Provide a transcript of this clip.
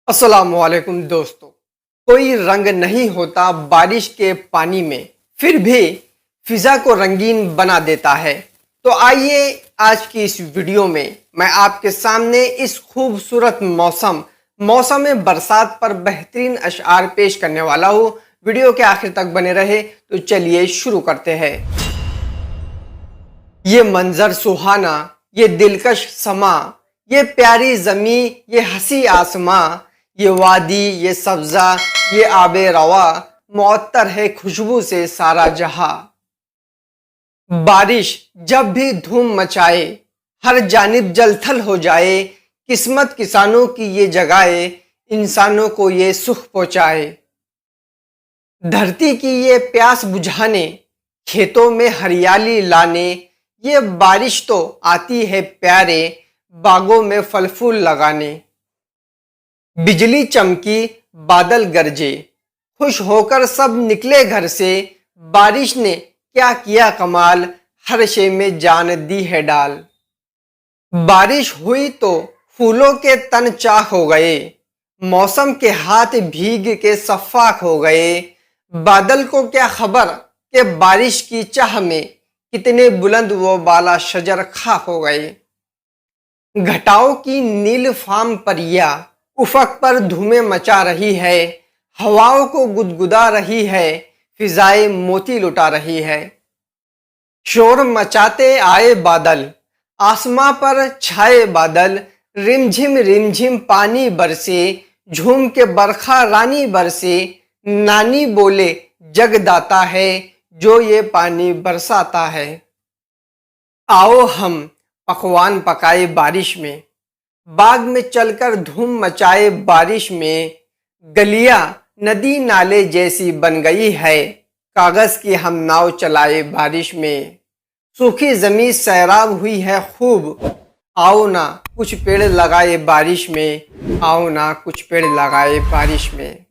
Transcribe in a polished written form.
अस्सलाम वालेकुम दोस्तों। कोई रंग नहीं होता बारिश के पानी में, फिर भी फिजा को रंगीन बना देता है। तो आइए आज की इस वीडियो में मैं आपके सामने इस खूबसूरत मौसम बरसात पर बेहतरीन अशआर पेश करने वाला हूँ। वीडियो के आखिर तक बने रहे। तो चलिए शुरू करते हैं। ये मंजर सुहाना, ये दिलकश समा, ये प्यारी ज़मी, ये हंसी आसमां, ये वादी, ये सब्जा, ये आबे रवा, मुअत्तर है खुशबू से सारा जहां। बारिश जब भी धूम मचाए, हर जानिब जलथल हो जाए, किस्मत किसानों की ये जगाए, इंसानों को ये सुख पहुंचाए। धरती की ये प्यास बुझाने, खेतों में हरियाली लाने, ये बारिश तो आती है प्यारे, बागों में फल फूल लगाने। बिजली चमकी, बादल गरजे, खुश होकर सब निकले घर से, बारिश ने क्या किया कमाल, हर शे में जान दी है डाल। बारिश हुई तो फूलों के तन चाक हो गए, मौसम के हाथ भीग के सफ़ाक हो गए। बादल को क्या खबर कि बारिश की चाह में कितने बुलंद वो बाला शजर खाक हो गए। घटाओं की नील फाम परिया उफक पर धूमें मचा रही है, हवाओं को गुदगुदा रही है, फिजाएं मोती लुटा रही है। शोर मचाते आए बादल, आसमां पर छाए बादल, रिमझिम पानी बरसे, झूम के बरखा रानी बरसे। नानी बोले जगदाता है, जो ये पानी बरसाता है। आओ हम पकवान पकाए बारिश में, बाग में चलकर धूम मचाए बारिश में। गलियां नदी नाले जैसी बन गई है, कागज की हम नाव चलाए बारिश में। सूखी जमीन सैराब हुई है खूब, आओ ना कुछ पेड़ लगाए बारिश में, आओ ना कुछ पेड़ लगाए बारिश में।